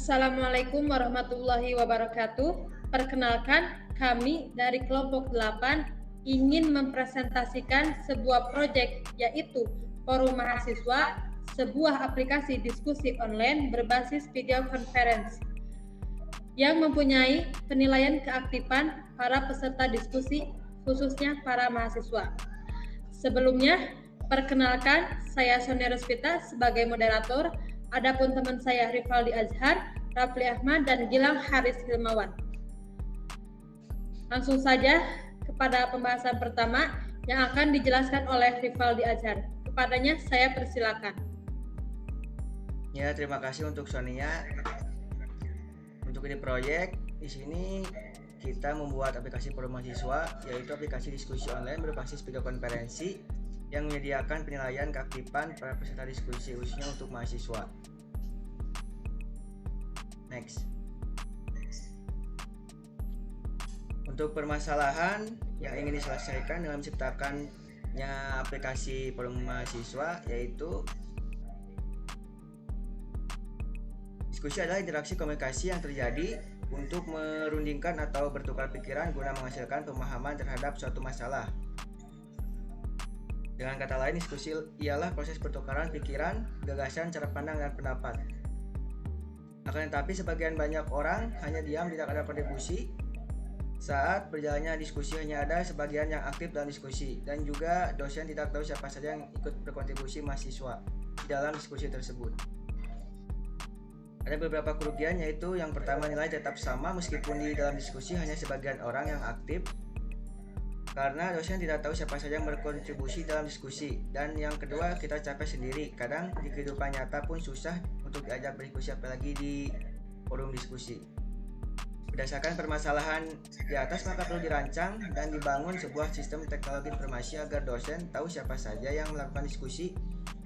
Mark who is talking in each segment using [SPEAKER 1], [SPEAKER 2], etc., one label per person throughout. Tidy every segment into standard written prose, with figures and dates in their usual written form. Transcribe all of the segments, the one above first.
[SPEAKER 1] Assalamualaikum warahmatullahi wabarakatuh. Perkenalkan, kami dari kelompok 8 ingin mempresentasikan sebuah proyek, yaitu Forum Mahasiswa, sebuah aplikasi diskusi online berbasis video conference yang mempunyai penilaian keaktifan para peserta diskusi, khususnya para mahasiswa. Sebelumnya, perkenalkan, saya Sonia Rospita sebagai moderator. Adapun teman saya Rivaldi Azhar, Rafli Ahmad, dan Gilang Haris Hilmawan. Langsung saja kepada pembahasan pertama yang akan dijelaskan oleh Rivaldi Azhar. Kepadanya saya persilakan.
[SPEAKER 2] Ya, terima kasih untuk Sonia. Untuk ini proyek, di sini kita membuat aplikasi forum mahasiswa, yaitu aplikasi diskusi online berbasis video konferensi yang menyediakan penilaian keaktifan para peserta diskusi khususnya untuk mahasiswa. Next. Untuk permasalahan yang ingin diselesaikan dengan menciptakannya aplikasi forum mahasiswa, yaitu diskusi adalah interaksi komunikasi yang terjadi untuk merundingkan atau bertukar pikiran guna menghasilkan pemahaman terhadap suatu masalah. Dengan kata lain, diskusi ialah proses pertukaran pikiran, gagasan, cara pandang, dan pendapat. Akan tetapi sebagian banyak orang hanya diam, tidak ada kontribusi. Saat berjalannya diskusi hanya ada sebagian yang aktif dalam diskusi, dan juga dosen tidak tahu siapa saja yang ikut berkontribusi mahasiswa di dalam diskusi tersebut. Ada beberapa kerugian, yaitu yang pertama, nilai tetap sama meskipun di dalam diskusi hanya sebagian orang yang aktif, karena dosen tidak tahu siapa saja yang berkontribusi dalam diskusi. Dan yang kedua, kita capek sendiri. Kadang di kehidupan nyata pun susah untuk diajak berdiskusi, apalagi di forum diskusi. Berdasarkan permasalahan di atas, maka perlu dirancang dan dibangun sebuah sistem teknologi informasi agar dosen tahu siapa saja yang melakukan diskusi,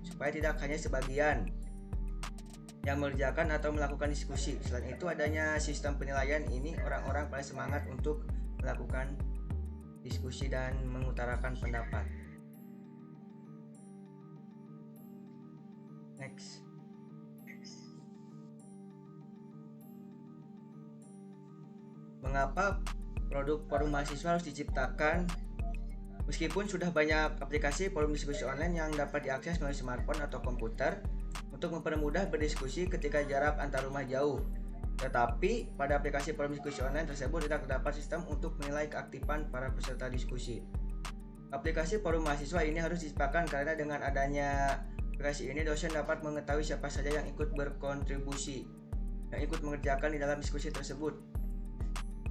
[SPEAKER 2] supaya tidak hanya sebagian yang mengerjakan atau melakukan diskusi. Selain itu, adanya sistem penilaian ini orang-orang paling semangat untuk melakukan diskusi dan mengutarakan pendapat. Next. Mengapa produk forum mahasiswa harus diciptakan? Meskipun sudah banyak aplikasi forum diskusi online yang dapat diakses melalui smartphone atau komputer untuk mempermudah berdiskusi ketika jarak antar rumah jauh, tetapi pada aplikasi forum diskusi online tersebut tidak terdapat sistem untuk menilai keaktifan para peserta diskusi. Aplikasi forum mahasiswa ini harus diciptakan karena dengan adanya aplikasi ini, dosen dapat mengetahui siapa saja yang ikut berkontribusi, yang ikut mengerjakan di dalam diskusi tersebut.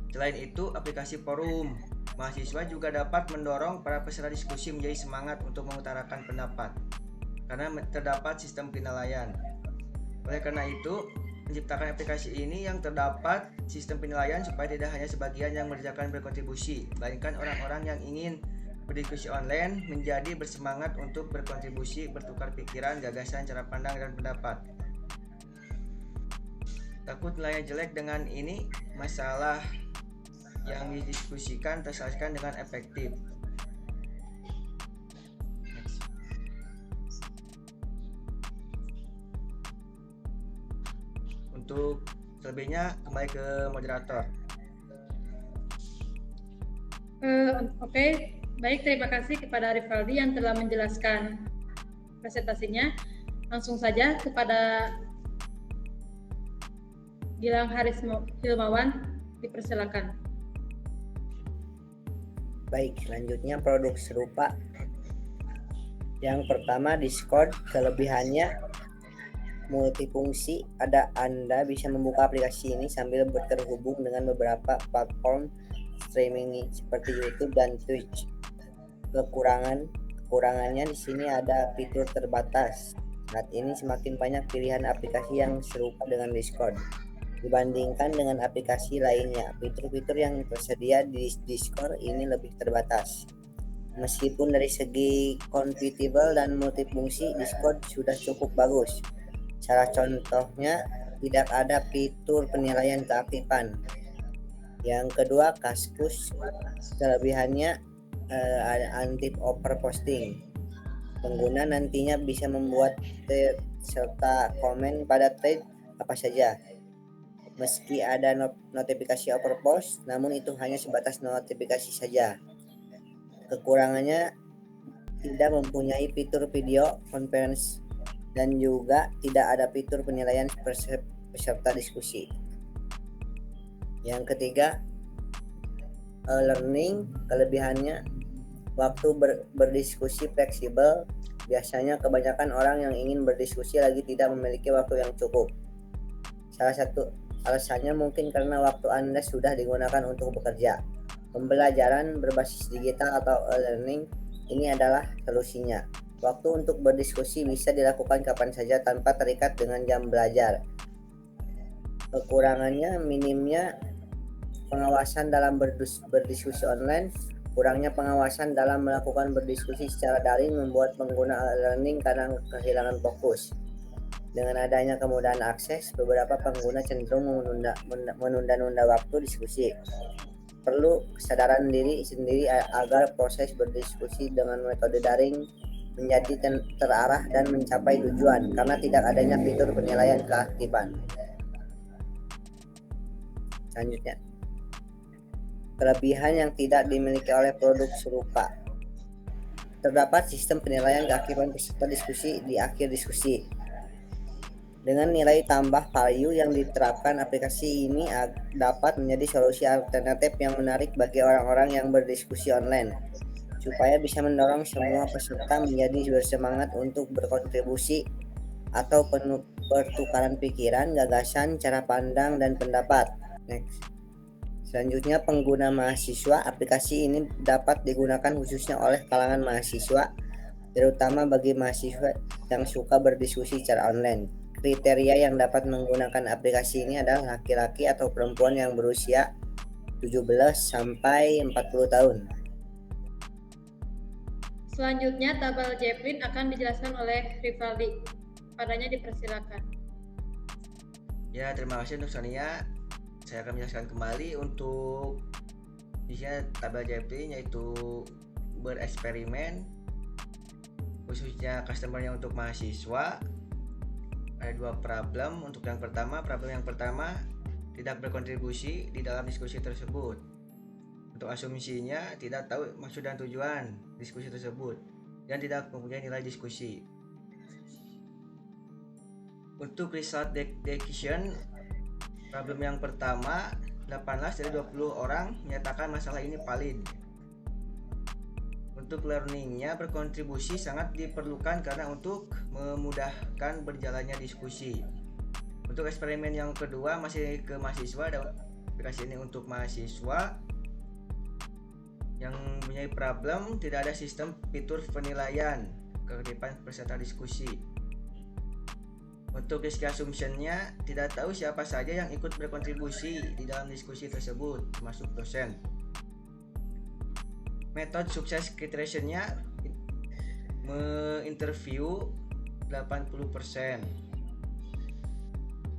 [SPEAKER 2] Selain itu, aplikasi forum mahasiswa juga dapat mendorong para peserta diskusi menjadi semangat untuk mengutarakan pendapat, karena terdapat sistem penilaian. Oleh karena itu, menciptakan aplikasi ini yang terdapat sistem penilaian supaya tidak hanya sebagian yang mengerjakan berkontribusi, melainkan orang-orang yang ingin berdiskusi online menjadi bersemangat untuk berkontribusi, bertukar pikiran, gagasan, cara pandang, dan pendapat. Takut nilainya jelek. Dengan ini, masalah yang didiskusikan terselesaikan dengan efektif. Untuk selebihnya kembali ke moderator.
[SPEAKER 1] Oke, baik, terima kasih kepada Rivaldi yang telah menjelaskan presentasinya. Langsung saja kepada Gilang Haris Hilmawan, dipersilakan.
[SPEAKER 3] Baik, selanjutnya produk serupa. Yang pertama, Discord. Kelebihannya multifungsi. Anda bisa membuka aplikasi ini sambil terhubung dengan beberapa platform streaming seperti YouTube dan Twitch. Kekurangannya di sini ada fitur terbatas. Saat ini semakin banyak pilihan aplikasi yang serupa dengan Discord dibandingkan dengan aplikasi lainnya. Fitur-fitur yang tersedia di Discord ini lebih terbatas. Meskipun dari segi compatible dan multifungsi, Discord sudah cukup bagus. Salah contohnya, tidak ada fitur penilaian keaktifan. Yang kedua, Kaskus. Kelebihannya anti overposting. Pengguna nantinya bisa membuat thread serta komen pada thread apa saja. Meski ada notifikasi overpost, namun itu hanya sebatas notifikasi saja. Kekurangannya tidak mempunyai fitur video conference dan juga tidak ada fitur penilaian peserta diskusi. Yang ketiga, learning. Kelebihannya, waktu berdiskusi fleksibel. Biasanya kebanyakan orang yang ingin berdiskusi lagi tidak memiliki waktu yang cukup. Salah satu alasannya mungkin karena waktu Anda sudah digunakan untuk bekerja. Pembelajaran berbasis digital atau e-learning ini adalah solusinya. Waktu untuk berdiskusi bisa dilakukan kapan saja tanpa terikat dengan jam belajar. Kekurangannya, minimnya pengawasan dalam berdiskusi online. Kurangnya pengawasan dalam melakukan berdiskusi secara daring membuat pengguna e-learning kadang kehilangan fokus. Dengan adanya kemudahan akses, beberapa pengguna cenderung menunda-nunda waktu diskusi. Perlu kesadaran diri sendiri agar proses berdiskusi dengan metode daring menjadi terarah dan mencapai tujuan, karena tidak adanya fitur penilaian keaktifan. Selanjutnya, kelebihan yang tidak dimiliki oleh produk serupa. Terdapat sistem penilaian keaktifan peserta diskusi di akhir diskusi. Dengan nilai tambah value yang diterapkan, aplikasi ini dapat menjadi solusi alternatif yang menarik bagi orang-orang yang berdiskusi online, supaya bisa mendorong semua peserta menjadi bersemangat untuk berkontribusi atau pertukaran pikiran, gagasan, cara pandang, dan pendapat. Next. Selanjutnya, pengguna mahasiswa. Aplikasi ini dapat digunakan khususnya oleh kalangan mahasiswa, terutama bagi mahasiswa yang suka berdiskusi secara online. Kriteria yang dapat menggunakan aplikasi ini adalah laki-laki atau perempuan yang berusia 17 sampai 40 tahun.
[SPEAKER 1] Selanjutnya, tabel Jeplin akan dijelaskan oleh Rivaldi. Padanya dipersilakan.
[SPEAKER 2] Ya, terima kasih untuk Sonia. Saya akan menjelaskan kembali untuk isinya tabel Jeplin, yaitu bereksperimen, khususnya customer-nya untuk mahasiswa. Ada dua problem. Untuk yang pertama, tidak berkontribusi di dalam diskusi tersebut. Untuk asumsinya, tidak tahu maksud dan tujuan diskusi tersebut dan tidak mempunyai nilai diskusi. Untuk result decision, problem yang pertama, 18 dari 20 orang menyatakan masalah ini valid. Untuk learningnya, berkontribusi sangat diperlukan karena untuk memudahkan berjalannya diskusi. Untuk eksperimen yang kedua, masih ke mahasiswa, dan aplikasi ini untuk mahasiswa yang mempunyai problem, tidak ada sistem fitur penilaian keaktifan peserta diskusi. Untuk risk assumption-nya, tidak tahu siapa saja yang ikut berkontribusi di dalam diskusi tersebut, termasuk dosen. Metode sukses criterion-nya menginterview 80%.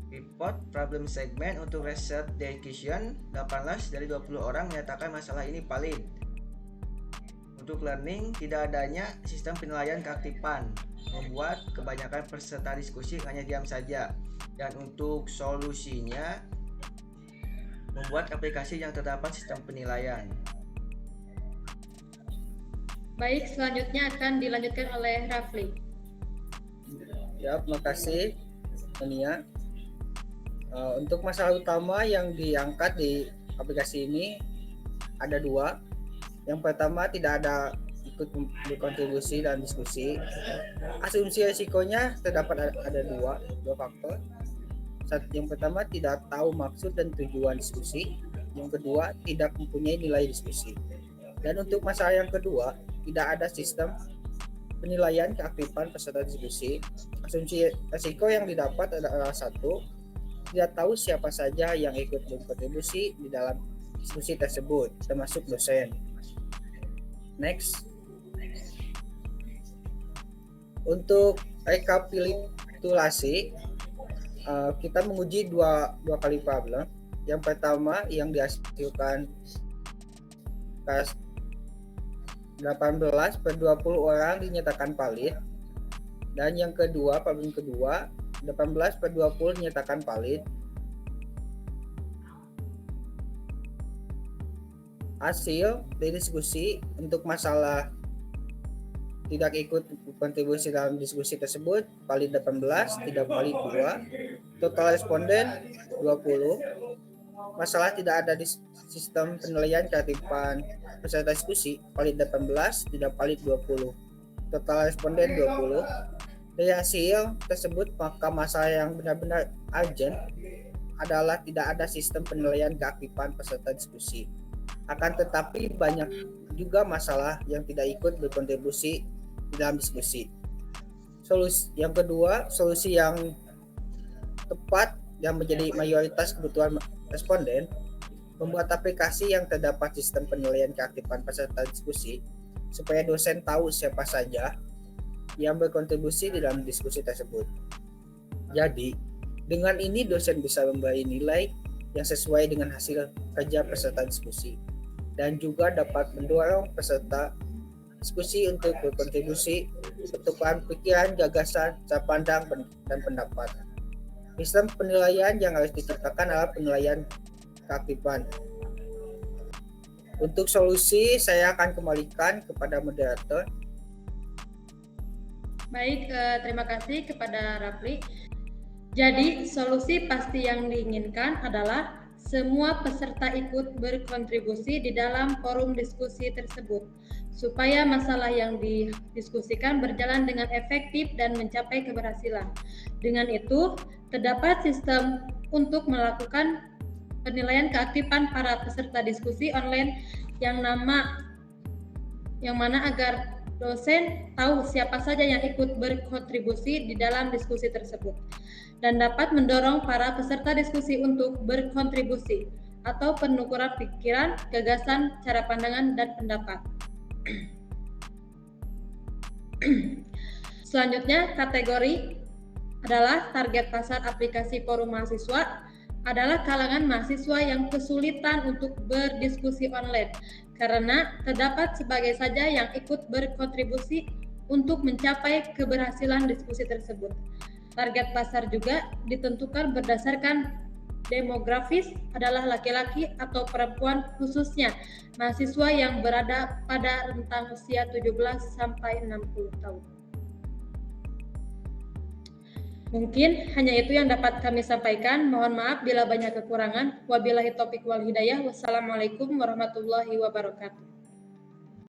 [SPEAKER 2] Report problem segment untuk research decision, 18 dari 20 orang menyatakan masalah ini valid. Untuk learning, tidak adanya sistem penilaian keaktifan membuat kebanyakan peserta diskusi hanya diam saja. Dan untuk solusinya, membuat aplikasi yang terdapat sistem penilaian.
[SPEAKER 1] Baik, selanjutnya akan dilanjutkan oleh Rafli.
[SPEAKER 4] Ya, terima kasih Sonia. Untuk masalah utama yang diangkat di aplikasi ini ada dua. Yang pertama, tidak ada ikut berkontribusi dalam diskusi. Asumsi risikonya terdapat ada dua faktor. Yang pertama, tidak tahu maksud dan tujuan diskusi. Yang kedua, tidak mempunyai nilai diskusi. Dan untuk masalah yang kedua, tidak ada sistem penilaian keaktifan peserta diskusi. Asumsi risiko yang didapat adalah satu, tidak tahu siapa saja yang ikut berkontribusi di dalam diskusi tersebut, termasuk dosen. Next. Untuk rekapitulasi, kita menguji dua kali problem. Yang pertama yang dihasilkan 18 per 20 orang dinyatakan valid, dan yang kedua, problem kedua, 18 per 20 dinyatakan valid. hasil dari diskusi untuk masalah tidak ikut kontribusi dalam diskusi tersebut valid 18, tidak valid 2, total responden 20, masalah tidak ada di sistem penilaian keaktifan peserta diskusi valid 18, tidak valid 20, total responden 20. Dari hasil tersebut maka masalah yang benar-benar urgent adalah tidak ada sistem penilaian keaktifan peserta diskusi. Akan tetapi banyak juga masalah yang tidak ikut berkontribusi dalam diskusi. Solusi yang kedua, solusi yang tepat yang menjadi mayoritas kebutuhan responden, membuat aplikasi yang terdapat sistem penilaian keaktifan peserta diskusi supaya dosen tahu siapa saja yang berkontribusi di dalam diskusi tersebut. Jadi, dengan ini dosen bisa memberi nilai yang sesuai dengan hasil kerja peserta diskusi dan juga dapat mendorong peserta diskusi untuk berkontribusi, pertukaran pikiran, gagasan, cara pandang, dan pendapat. Sistem penilaian yang harus diciptakan adalah penilaian keaktifan. Untuk solusi, saya akan kembalikan kepada moderator.
[SPEAKER 1] Baik, terima kasih kepada Rafli. Jadi, solusi pasti yang diinginkan adalah semua peserta ikut berkontribusi di dalam forum diskusi tersebut, supaya masalah yang didiskusikan berjalan dengan efektif dan mencapai keberhasilan. Dengan itu, terdapat sistem untuk melakukan penilaian keaktifan para peserta diskusi online yang mana agar dosen tahu siapa saja yang ikut berkontribusi di dalam diskusi tersebut dan dapat mendorong para peserta diskusi untuk berkontribusi atau penukaran pikiran, gagasan, cara pandangan, dan pendapat. Selanjutnya, kategori adalah target pasar aplikasi forum mahasiswa adalah kalangan mahasiswa yang kesulitan untuk berdiskusi online karena terdapat sebagai saja yang ikut berkontribusi untuk mencapai keberhasilan diskusi tersebut. Target pasar juga ditentukan berdasarkan demografis adalah laki-laki atau perempuan, khususnya mahasiswa yang berada pada rentang usia 17 sampai 60 tahun. Mungkin hanya itu yang dapat kami sampaikan. Mohon maaf bila banyak kekurangan. Wabillahi taufiq wal hidayah. Wassalamualaikum warahmatullahi wabarakatuh.